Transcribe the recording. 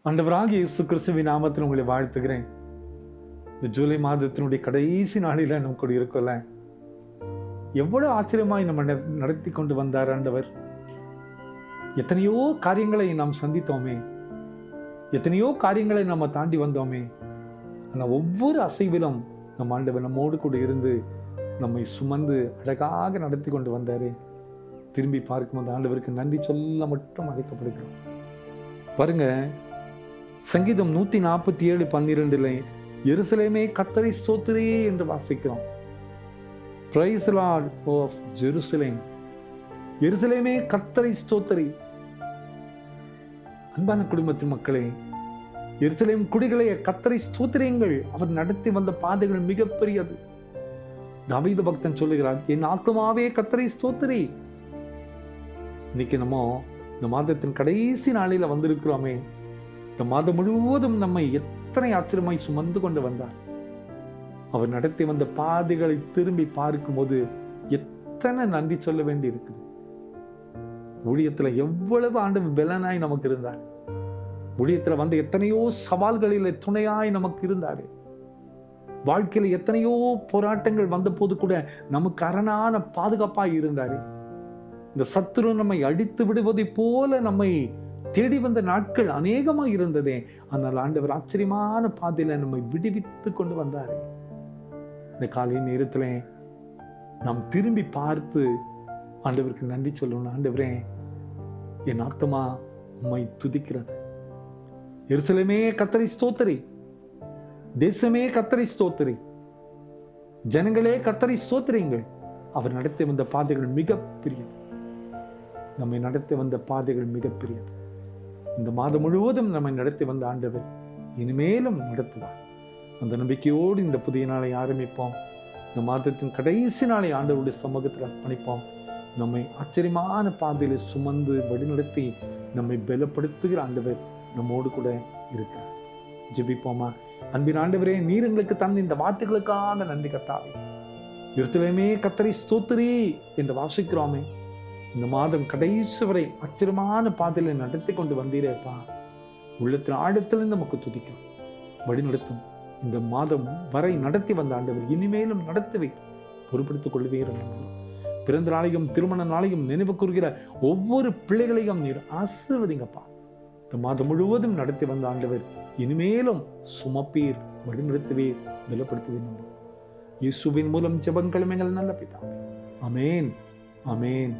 ஆண்டவராகிய இயேசு கிறிஸ்துவின் நாமத்தில் உங்களை வாழ்த்துகிறேன். இந்த ஜூலை மாதத்தினுடைய கடைசி நாளில நம்ம கூட இருக்கல. எவ்வளவு ஆச்சரியமாய் நம்ம நடத்தி கொண்டு வந்தார் ஆண்டவர். எத்தனையோ காரியங்களை நாம் சந்தித்தோமே, எத்தனையோ காரியங்களை நம்ம தாண்டி வந்தோமே. ஆனா ஒவ்வொரு அசைவிலும் நம்ம ஆண்டவர் நம்மோடு கூட இருந்து நம்மை சுமந்து அழகாக நடத்தி கொண்டு வந்தாரு. திரும்பி பார்க்கும்போது ஆண்டவருக்கு நன்றி சொல்ல மட்டும் அழைக்கப்படுகிறோம். பாருங்க, சங்கீதம் 147:12 எருசலேமே கர்த்தரை ஸ்தோத்திரே என்று வாசிக்கிறோம். Praise the Lord of Jerusalem. எருசலேமே கர்த்தரை ஸ்தோத்திரி. அன்பான குடும்பத்தின் மக்களே, எருசலேம் குடிகளே கர்த்தரை ஸ்தோத்திரியுங்கள். அவர் நடத்தி வந்த பாதைகள் மிகப்பெரியது. தாவீது பக்தன் சொல்லுகிறார், என் ஆத்துமாவே கர்த்தரை ஸ்தோத்திரி. இன்னைக்கு நம்ம இந்த மாதத்தின் கடைசி நாளில வந்திருக்கிறோமே. இந்த மாதம் முழுவதும் நம்மை எத்தனை ஆச்சரியமாய் சுமந்து கொண்டு வந்தார். அவர் நடத்தி வந்த பாதைகளை திரும்பி பார்க்கும்போது எத்தனை நன்றி சொல்ல வேண்டி இருக்குது. ஊழியத்துல எவ்வளவு ஆண்டு பலனாய் நமக்கு இருந்தார். ஊழியத்துல வந்த எத்தனையோ சவால்களில துணையாய் நமக்கு இருந்தாரு. வாழ்க்கையில எத்தனையோ போராட்டங்கள் வந்த போது கூட நமக்கு அரணான பாதுகாப்பாய் இருந்தாரு. இந்த சத்துரு நம்மை அடித்து விடுவதை போல நம்மை தேடி வந்த நாட்கள் அநேகமா இருந்ததே. ஆனால் ஆண்டவர் ஆச்சரியமான பாதையில நம்மை விடுவித்து கொண்டு வந்தாரு. இந்த காலை நேரத்துல நாம் திரும்பி பார்த்து ஆண்டவருக்கு நன்றி சொல்லணும். ஆண்டவரே, என் ஆத்துமா உம்மை துதிக்கிறது. எருசலேமே கர்த்தரை ஸ்தோத்திரி. தேசமே கர்த்தரை ஸ்தோத்திரி. ஜனங்களே கர்த்தரை ஸ்தோத்திரியுங்கள். அவர் நடத்தி வந்த பாதைகள் மிகப்பெரியது. நம்மை நடத்தி வந்த பாதைகள் மிகப்பெரியது. இந்த மாதம் முழுவதும் நம்மை நடத்தி வந்த ஆண்டவர் இனிமேலும் நடத்துவார். அந்த நம்பிக்கையோடு இந்த புதிய நாளை ஆரம்பிப்போம். இந்த மாதத்தின் கடைசி நாளை ஆண்டவருடைய சமூகத்தில் அர்ப்பணிப்போம். நம்மை ஆச்சரியமான பாதையில சுமந்து வழிநடத்தி நம்மை பலப்படுத்துகிற ஆண்டவர் நம்மோடு கூட இருக்கிறார். ஜெபிப்போமா. அன்பின் ஆண்டவரே, நீர் எங்களுக்கு தந்த இந்த வார்த்தைகளுக்காக நன்றி கர்த்தாவே. எருசலேமே கர்த்தரை ஸ்தோத்திரி என்று வாசிக்கிறோமே. இந்த மாதம் கடைசி வரை ஆச்சரியமான பாதையில நடத்தி கொண்டு வந்தீரேப்பா. உள்ளத்தின் ஆழத்திலிருந்து நமக்கு துதிக்கும், வழி நடத்தும். இந்த மாதம் வரை நடத்தி வந்த ஆண்டவர் இனிமேலும் நடத்துவே பொறுப்படுத்திக் கொள்வீர். பிறந்த நாளையும் திருமண நாளையும் நினைவு கூறுகிற ஒவ்வொரு பிள்ளைகளையும் நீர் ஆசீர்வதிங்கப்பா. இந்த மாதம் முழுவதும் நடத்தி வந்த ஆண்டவர் இனிமேலும் சுமப்பீர், வழி நடத்துவீர், பலப்படுத்துவீர். இயேசுவின் மூலம் ஜெபங்களும் எங்கள் நல்ல பிதாவே. ஆமென், ஆமென்.